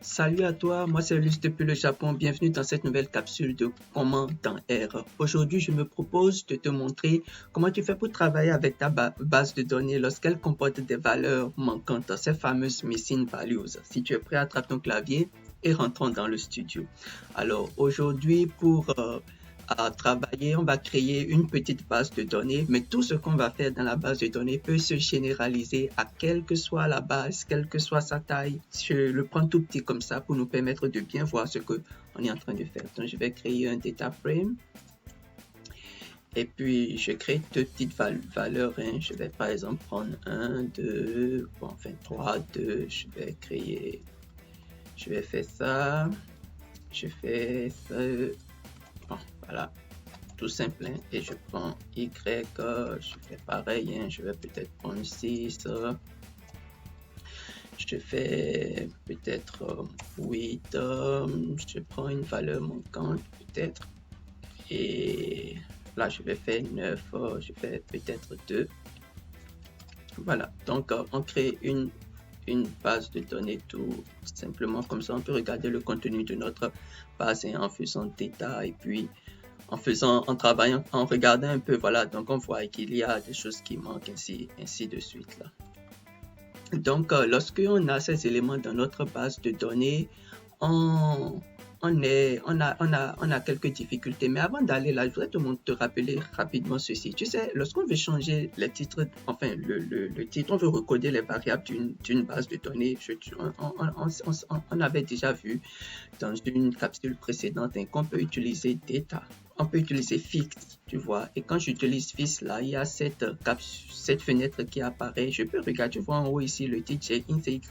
Salut à toi, moi c'est Luce depuis le Japon. Bienvenue dans cette nouvelle capsule de Comment dans R. Aujourd'hui, je me propose de te montrer comment tu fais pour travailler avec ta base de données lorsqu'elle comporte des valeurs manquantes, ces fameuses missing values. Si tu es prêt, attrape ton clavier et rentrons dans le studio. Alors aujourd'hui, pour travailler, on va créer une petite base de données, mais tout ce qu'on va faire dans la base de données peut se généraliser à quelle que soit la base, quelle que soit sa taille. Je le prends tout petit comme ça pour nous permettre de bien voir ce qu'on est en train de faire. Donc, je vais créer un data frame. Et puis, je crée deux petites valeurs. Je vais par exemple prendre 1, 2, bon, enfin 3, 2. Je vais faire ça. Je fais ça. Bon, voilà, tout simple. Et je prends Y, je fais pareil. Je vais peut-être prendre 6. Je fais peut-être 8. Je prends une valeur manquante peut-être. Et là, je vais faire 9. Je fais peut-être 2. Voilà, donc on crée une base de données tout simplement comme ça. On peut regarder le contenu de notre base en faisant data et puis en travaillant, en regardant un peu, voilà, donc on voit qu'il y a des choses qui manquent, ainsi de suite là. Donc, lorsqu'on a ces éléments dans notre base de données, on a quelques difficultés. Mais avant d'aller là, je voudrais te rappeler rapidement ceci. Tu sais, lorsqu'on veut changer les titres, enfin le titre, on veut recoder les variables d'une base de données. On avait déjà vu dans une capsule précédente qu'on peut utiliser data. On peut utiliser fixe, tu vois. Et quand j'utilise fixe, là, il y a cette fenêtre qui apparaît. Je peux regarder, tu vois en haut ici le titre, j'ai int y,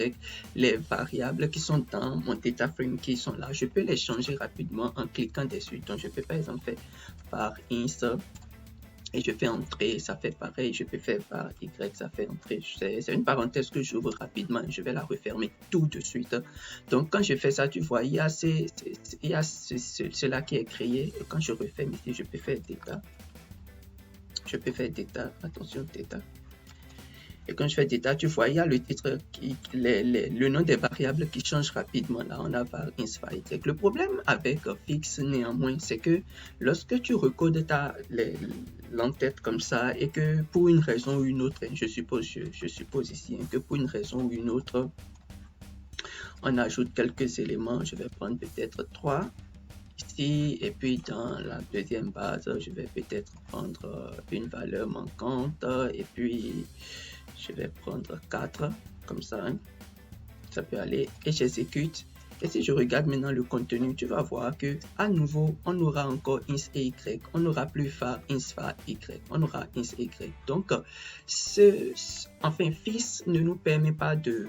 les variables qui sont dans mon data frame qui sont là. Je peux les changer rapidement en cliquant dessus. Donc, je peux par exemple faire par int et je fais entrer, ça fait pareil. Je peux faire par y, ça fait entrer. C'est une parenthèse que j'ouvre rapidement. Je vais la refermer tout de suite. Donc, quand je fais ça, tu vois, il y a cela qui est créé. Et quand je referme ici, je peux faire data. Je peux faire data. Attention, data. Et quand je fais data, tu vois, il y a le titre, le nom des variables qui change rapidement. Là, on a var int var y. Le problème avec fixe, néanmoins, c'est que lorsque tu recodes l'entête comme ça et que pour une raison ou une autre, je suppose ici que pour une raison ou une autre, on ajoute quelques éléments. Je vais prendre peut-être 3 ici et puis dans la deuxième base, je vais peut-être prendre une valeur manquante et puis je vais prendre 4 comme ça, ça peut aller et j'exécute. Et si je regarde maintenant le contenu, tu vas voir que à nouveau, on aura encore int et y, on n'aura plus var int var y, on aura int et y. Donc, fixe ne nous permet pas de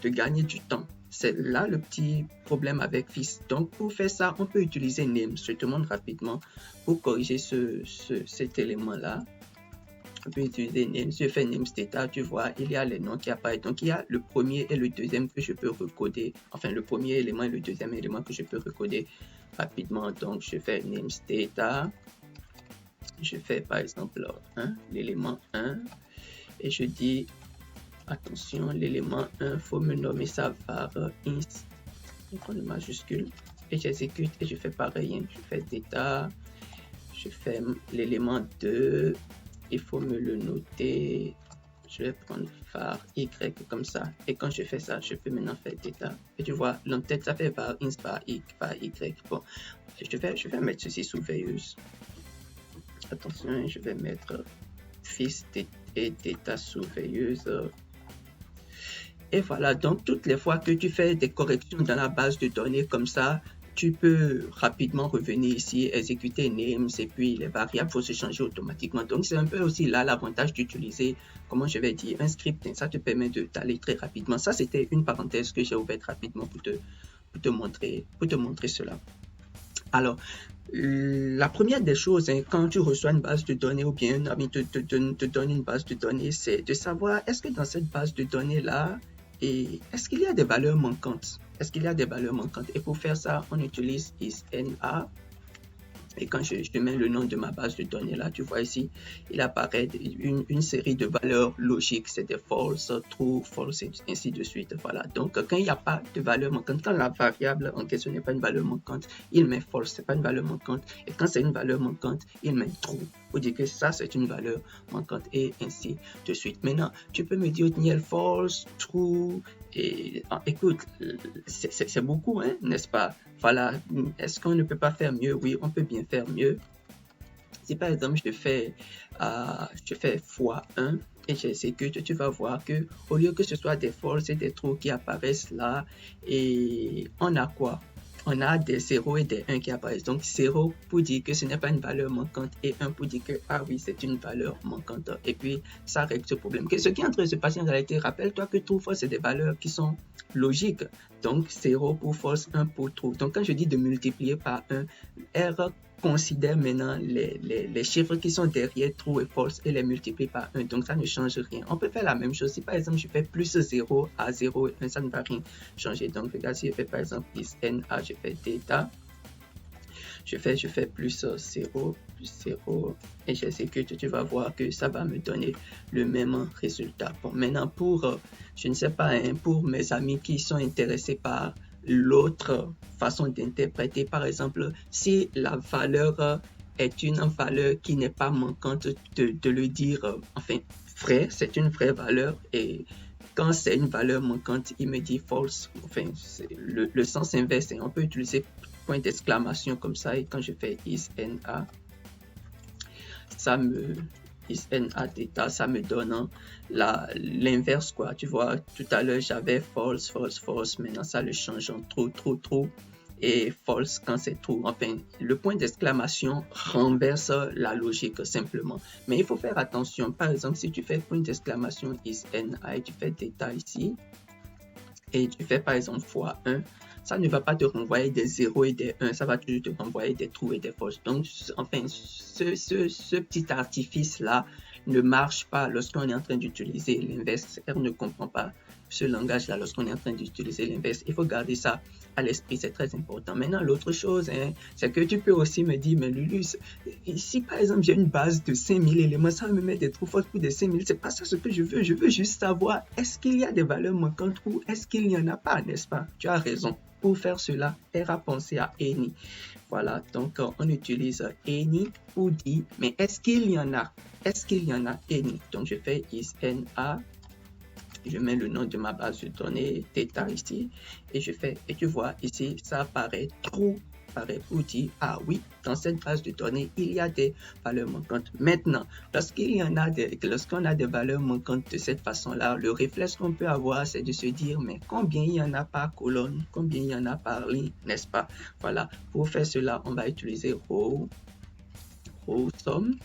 gagner du temps. C'est là le petit problème avec fixe. Donc, pour faire ça, on peut utiliser name. Je te montre rapidement pour corriger cet élément-là. On peut utiliser name. Si je fais name data, tu vois, il y a les noms qui apparaissent. Donc, il y a le premier et le deuxième que je peux recoder. Enfin, le premier élément et le deuxième élément que je peux recoder rapidement. Donc, je fais name data. Je fais par exemple l'élément 1 et je dis attention, l'élément 1, il faut me nommer ça var int, donc on le majuscule, et j'exécute et je fais pareil, je fais data, je fais l'élément 2, il faut me le noter, je vais prendre var y comme ça, et quand je fais ça, je peux maintenant faire data, et tu vois, l'entête ça fait var int var y, bon, je vais mettre ceci sous veilleuse, attention, je vais mettre fils et data sous veilleuse. Et voilà, donc toutes les fois que tu fais des corrections dans la base de données comme ça, tu peux rapidement revenir ici, exécuter names et puis les variables vont se changer automatiquement. Donc c'est un peu aussi là l'avantage d'utiliser, comment je vais dire, un script. Ça te permet d'aller très rapidement. Ça c'était une parenthèse que j'ai ouverte rapidement pour te montrer cela. Alors, la première des choses, quand tu reçois une base de données ou bien un ami te donne une base de données, c'est de savoir est-ce que dans cette base de données-là, est-ce qu'il y a des valeurs manquantes? Et pour faire ça, on utilise isNA. Et quand je mets le nom de ma base de données là, tu vois ici, il apparaît une série de valeurs logiques. C'est des false, true, false, et ainsi de suite. Voilà. Donc, quand il n'y a pas de valeur manquante, quand la variable en question n'est pas une valeur manquante, il met false, c'est pas une valeur manquante. Et quand c'est une valeur manquante, il met true pour dire que ça, c'est une valeur manquante et ainsi de suite. Maintenant, tu peux me dire, Niel, false, true, et écoute, c'est beaucoup, hein, n'est-ce pas? Voilà, est-ce qu'on ne peut pas faire mieux? Oui, on peut bien faire mieux. Si par exemple je fais x1 et j'exécute, tu vas voir que au lieu que ce soit des false et des true qui apparaissent là, et on a quoi? On a des 0 et des 1 qui apparaissent. Donc 0 pour dire que ce n'est pas une valeur manquante et 1 pour dire que ah oui, c'est une valeur manquante. Et puis ça règle ce problème. Ce qui est en train de se passer en réalité, rappelle-toi que true, false, c'est des valeurs qui sont logiques. Donc 0 pour false, 1 pour true. Donc quand je dis de multiplier par 1, R considère maintenant les chiffres qui sont derrière true et false et les multiplie par 1. Donc ça ne change rien. On peut faire la même chose. Si par exemple je fais plus 0 à 0 et 1, ça ne va rien changer. Donc regarde, si je fais par exemple is NA, je fais data. Je fais plus 0, plus 0 et j'exécute. Tu vas voir que ça va me donner le même résultat. Bon, maintenant pour, je ne sais pas, hein, pour mes amis qui sont intéressés par l'autre façon d'interpréter, par exemple, si la valeur est une valeur qui n'est pas manquante, de le dire, enfin, vrai, c'est une vraie valeur, et quand c'est une valeur manquante, il me dit false. Enfin, le sens inverse, on peut utiliser point d'exclamation comme ça, et quand je fais is NA, is NA data, ça me donne l'inverse, quoi. Tu vois, tout à l'heure j'avais false, false, false, maintenant ça le change en true, true, true, et false quand c'est true. Enfin, le point d'exclamation renverse la logique simplement. Mais il faut faire attention. Par exemple, si tu fais point d'exclamation is NA et tu fais data ici, et tu fais par exemple x1, ça ne va pas te renvoyer des 0 et des 1, ça va toujours te renvoyer des true et des false. Donc, enfin, ce petit artifice-là ne marche pas lorsqu'on est en train d'utiliser l'inverse. R ne comprend pas ce langage-là lorsqu'on est en train d'utiliser l'inverse. Il faut garder ça à l'esprit, c'est très important. Maintenant, l'autre chose, hein, c'est que tu peux aussi me dire, mais Lulus, si par exemple j'ai une base de 5000 éléments, ça va me mettre des true false pour des 5000, c'est pas ça ce que je veux. Je veux juste savoir, est-ce qu'il y a des valeurs manquantes ou est-ce qu'il n'y en a pas, n'est-ce pas? Tu as raison. Pour faire cela, R a pensé à any. Voilà, donc on utilise any pour dire, mais est-ce qu'il y en a? Est-ce qu'il y en a any? Donc je fais is NA, je mets le nom de ma base de données, data ici, et je fais, et tu vois ici, ça apparaît true, pour dire, ah oui, dans cette base de données, il y a des valeurs manquantes. Maintenant, lorsqu'on a des valeurs manquantes de cette façon-là, le réflexe qu'on peut avoir, c'est de se dire, mais combien il y en a par colonne, combien il y en a par ligne, n'est-ce pas? Voilà, pour faire cela, on va utiliser row sum.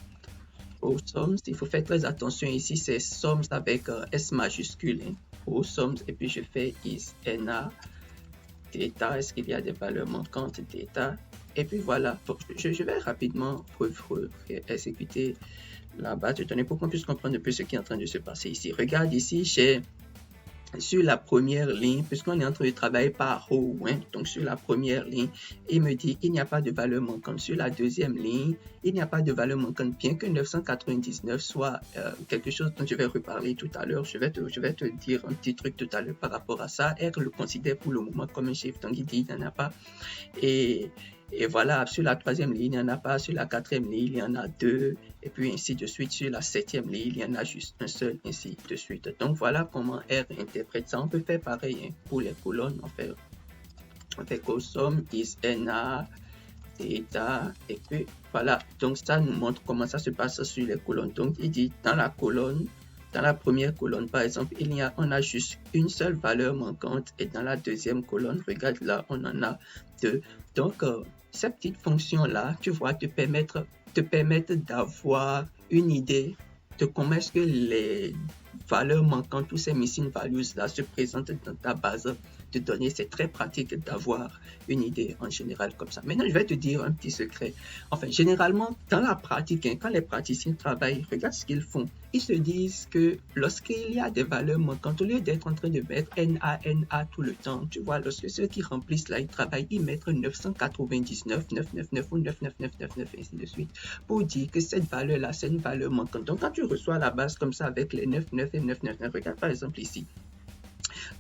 Sums, il faut faire très attention ici, c'est sums avec S majuscule, hein. Sums, et puis je fais is NA data, est-ce qu'il y a des valeurs manquantes data, et puis voilà. Bon, je vais rapidement exécuter la base de données pour qu'on puisse comprendre un peu ce qui est en train de se passer ici. Regarde ici, j'ai sur la première ligne, puisqu'on est en train de travailler par row, hein, donc sur la première ligne, il me dit il n'y a pas de valeur manquante. Sur la deuxième ligne, il n'y a pas de valeur manquante, bien que 999 soit quelque chose dont je vais reparler tout à l'heure. Je vais te dire un petit truc tout à l'heure par rapport à ça. R le considère pour le moment comme un chiffre, donc il dit il n'y en a pas. Et voilà, sur la troisième ligne, il n'y en a pas. Sur la quatrième ligne, il y en a deux. Et puis ainsi de suite. Sur la septième ligne, il y en a juste un seul, ainsi de suite. Donc voilà comment R interprète ça. On peut faire pareil, hein, pour les colonnes. On fait sum is NA data. Et puis voilà. Donc ça nous montre comment ça se passe sur les colonnes. Donc il dit dans la colonne, dans la première colonne, par exemple, on a juste une seule valeur manquante. Et dans la deuxième colonne, regarde là, on en a deux. Donc, ces petites fonctions-là, tu vois, te permettent d'avoir une idée de comment est-ce que les valeurs manquantes, tous ces missing values-là se présentent dans ta base de données. C'est très pratique d'avoir une idée en général comme ça. Maintenant, je vais te dire un petit secret. Enfin, généralement, dans la pratique, hein, quand les praticiens travaillent, regarde ce qu'ils font. ils se disent que lorsqu'il y a des valeurs manquantes, au lieu d'être en train de mettre NA tout le temps, tu vois, lorsque ceux qui remplissent là, ils travaillent, ils mettent 999, 999 ou 99999, et ainsi de suite, pour dire que cette valeur-là, c'est une valeur manquante. Donc, quand tu reçois la base comme ça avec les 99 et 999, regarde par exemple ici.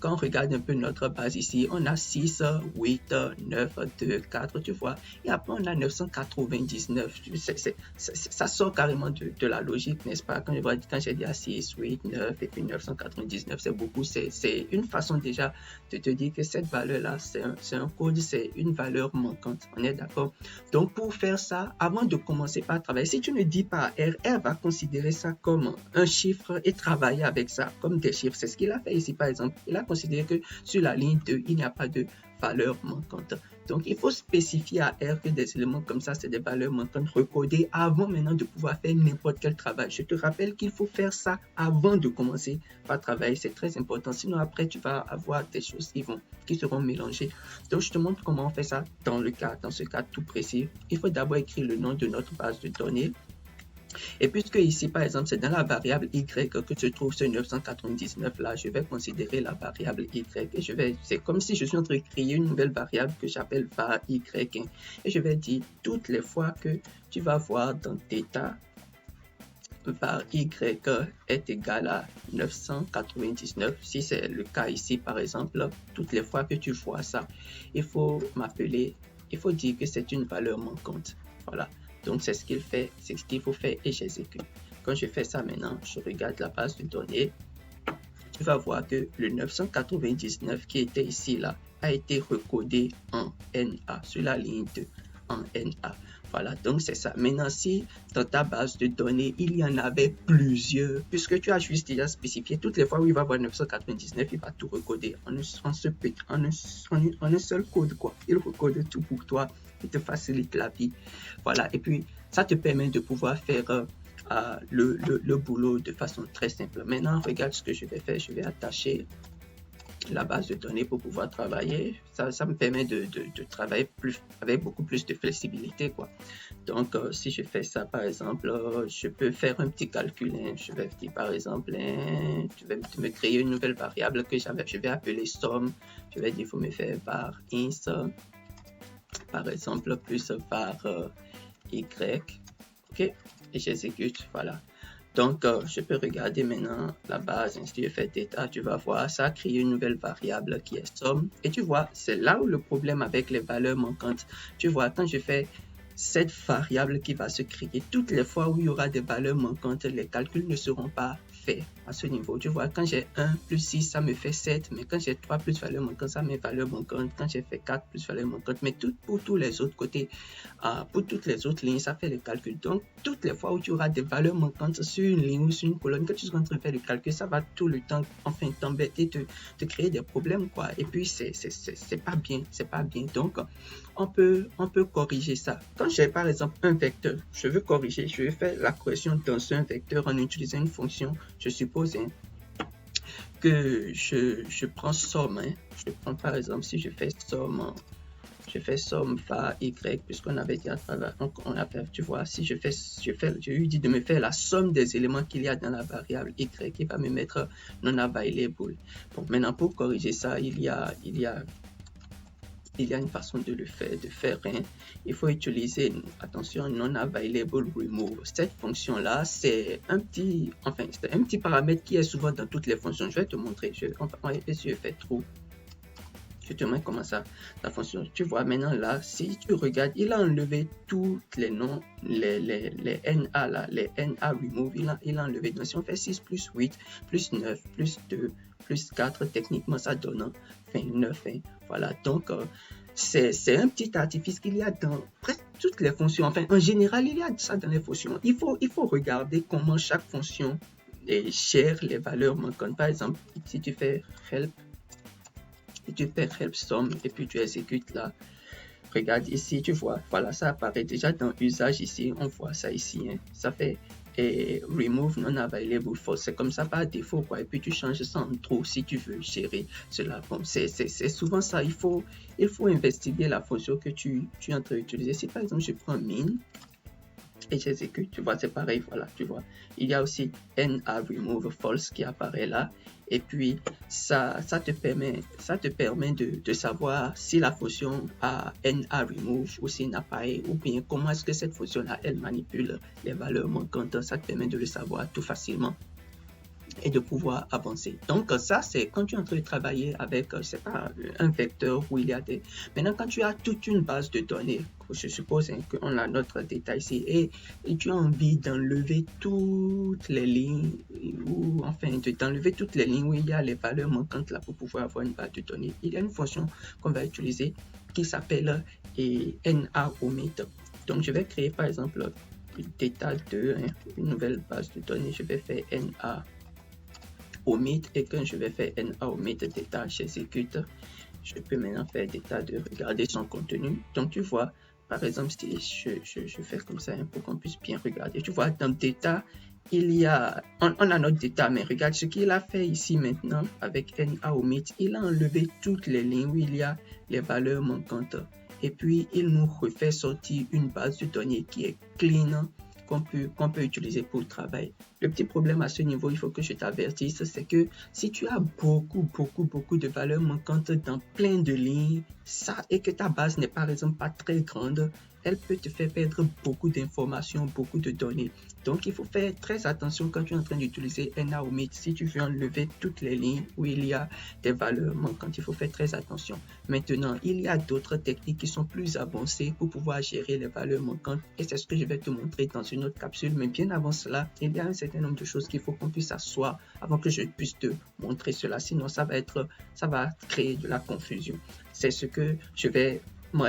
Quand on regarde un peu notre base ici, on a 6, 8, 9, 2, 4, tu vois. Et après, on a 999. Ça sort carrément de la logique, n'est-ce pas? Quand j'ai dit à 6, 8, 9 et puis 999, c'est beaucoup. C'est une façon déjà de te dire que cette valeur-là, c'est un code, c'est une valeur manquante. On est d'accord? Donc, pour faire ça, avant de commencer par travailler, si tu ne dis pas R, R va considérer ça comme un chiffre et travailler avec ça comme des chiffres. C'est ce qu'il a fait ici, par exemple. Il a considéré que sur la ligne 2, il n'y a pas de valeur manquante. Donc, il faut spécifier à R que des éléments comme ça, c'est des valeurs manquantes recodées avant maintenant de pouvoir faire n'importe quel travail. Je te rappelle qu'il faut faire ça avant de commencer par travailler. C'est très important. Sinon, après, tu vas avoir des choses qui seront mélangées. Donc, je te montre comment on fait ça dans ce cas tout précis. Il faut d'abord écrire le nom de notre base de données. Et puisque ici, par exemple, c'est dans la variable y que tu trouves ce 999 là, je vais considérer la variable y et c'est comme si je suis en train de créer une nouvelle variable que j'appelle var y, et je vais dire toutes les fois que tu vas voir dans data var y est égal à 999, si c'est le cas ici par exemple, toutes les fois que tu vois ça, il faut dire que c'est une valeur manquante. Voilà. Donc, c'est ce qu'il fait, c'est ce qu'il faut faire et j'exécute. Quand je fais ça maintenant, je regarde la base de données. Tu vas voir que le 999 qui était ici, là, a été recodé en NA, sur la ligne 2, en NA. Voilà, donc c'est ça. Maintenant, si dans ta base de données, il y en avait plusieurs, puisque tu as juste déjà spécifié, toutes les fois où il va avoir 999, il va tout recoder en un seul code, quoi. Il recode tout pour toi, il te facilite la vie. Voilà, et puis ça te permet de pouvoir faire le boulot de façon très simple. Maintenant, regarde ce que je vais faire. Je vais attacher la base de données pour pouvoir travailler. Ça me permet de travailler avec beaucoup plus de flexibilité, quoi. Donc, si je fais ça, par exemple, je peux faire un petit calcul. Je vais dire, par exemple, je vais me créer une nouvelle variable que je vais appeler somme. Je vais dire, il faut me faire var ins, par exemple, plus var y. OK? Et j'exécute. Voilà. Donc, je peux regarder maintenant la base, ainsi je fais data, tu vas voir, ça a créé une nouvelle variable qui est somme. Et tu vois, c'est là où le problème avec les valeurs manquantes. Tu vois, quand je fais cette variable qui va se créer, toutes les fois où il y aura des valeurs manquantes, les calculs ne seront pas faits à ce niveau. Tu vois, quand j'ai 1 plus 6, ça me fait 7, mais quand j'ai 3 plus valeur manquante, ça met valeur manquante. Quand j'ai fait 4 plus valeur manquante, mais pour tous les autres côtés, pour toutes les autres lignes, ça fait le calcul. Donc, toutes les fois où tu auras des valeurs manquantes sur une ligne ou sur une colonne, que tu seras en train de faire le calcul, ça va tout le temps, enfin, t'embêter, te créer des problèmes, quoi. Et puis, c'est pas bien, c'est pas bien. Donc, on peut corriger ça. Quand j'ai par exemple un vecteur, je veux corriger, je vais faire la correction dans un vecteur en utilisant une fonction, je suppose que je prends somme. Je prends par exemple, si je fais somme var y, puisqu'on avait dit à travers, on a fait, tu vois, si je lui dis de me faire la somme des éléments qu'il y a dans la variable y, qui va me mettre non available. Bon, maintenant pour corriger ça, il y a une façon de le faire, il faut utiliser, attention, non-available remove. Cette fonction-là, c'est un petit paramètre qui est souvent dans toutes les fonctions. Je vais te montrer, si je fais true, je te montre comment ça fonctionne. Tu vois maintenant là, si tu regardes, il a enlevé tous les noms, les NA là, les NA remove, il a enlevé. Donc si on fait 6 plus 8, plus 9, plus 2, plus 4, techniquement ça donne 9. Voilà, donc c'est un petit artifice qu'il y a dans presque toutes les fonctions. Enfin, en général, il y a ça dans les fonctions. Il faut regarder comment chaque fonction gère les valeurs manquantes. Par exemple, si tu fais help, somme et puis tu exécutes là, regarde ici, tu vois, voilà, ça apparaît déjà dans usage ici, on voit ça ici, ça fait remove non available false, c'est comme ça par défaut, quoi, et puis tu changes ça en true si tu veux gérer cela. Bon, c'est souvent ça, il faut investiguer la fonction que tu es en train d'utiliser. Si par exemple je prends min et j'exécute, tu vois, c'est pareil, voilà, tu vois. Il y a aussi NA remove false qui apparaît là, et puis ça te permet de savoir si la fonction a NA remove ou s'il n'a pas, ou bien comment est-ce que cette fonction-là, elle manipule les valeurs manquantes, ça te permet de le savoir tout facilement et de pouvoir avancer. Donc ça, c'est quand tu es en train de travailler avec, c'est pas un vecteur où il y a des... Maintenant, quand tu as toute une base de données, je suppose qu'on a notre détail ici, et tu as envie d'enlever toutes les lignes, ou enfin d'enlever toutes les lignes où il y a les valeurs manquantes là pour pouvoir avoir une base de données. Il y a une fonction qu'on va utiliser qui s'appelle NA omit. Donc je vais créer par exemple data2, une nouvelle base de données, je vais faire NA omit, et quand je vais faire NA omit data, j'exécute, je peux maintenant faire data de regarder son contenu. Donc tu vois, par exemple, si je fais comme ça pour qu'on puisse bien regarder, tu vois, dans data, il y a, on a notre data, mais regarde ce qu'il a fait ici maintenant avec NA omit, il a enlevé toutes les lignes où il y a les valeurs manquantes, et puis il nous refait sortir une base de données qui est clean, qu'on peut utiliser pour le travail. Le petit problème à ce niveau, il faut que je t'avertisse, c'est que si tu as beaucoup de valeurs manquantes dans plein de lignes, ça, et que ta base n'est par exemple pas très grande, elle peut te faire perdre beaucoup d'informations, beaucoup de données. Donc, il faut faire très attention quand tu es en train d'utiliser NA omit. Si tu veux enlever toutes les lignes où il y a des valeurs manquantes, il faut faire très attention. Maintenant, il y a d'autres techniques qui sont plus avancées pour pouvoir gérer les valeurs manquantes, et c'est ce que je vais te montrer dans une autre capsule. Mais bien avant cela, il y a un certain nombre de choses qu'il faut qu'on puisse asseoir avant que je puisse te montrer cela. Sinon, ça va créer de la confusion. C'est ce que je vais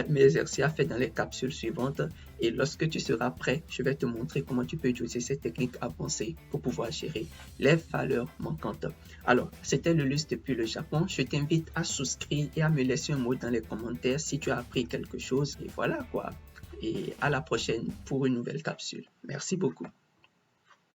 m'exercer à faire dans les capsules suivantes, et lorsque tu seras prêt, je vais te montrer comment tu peux utiliser ces techniques avancées pour pouvoir gérer les valeurs manquantes. Alors, c'était le Luce depuis le Japon. Je t'invite à souscrire et à me laisser un mot dans les commentaires si tu as appris quelque chose, et voilà quoi. Et à la prochaine pour une nouvelle capsule. Merci beaucoup.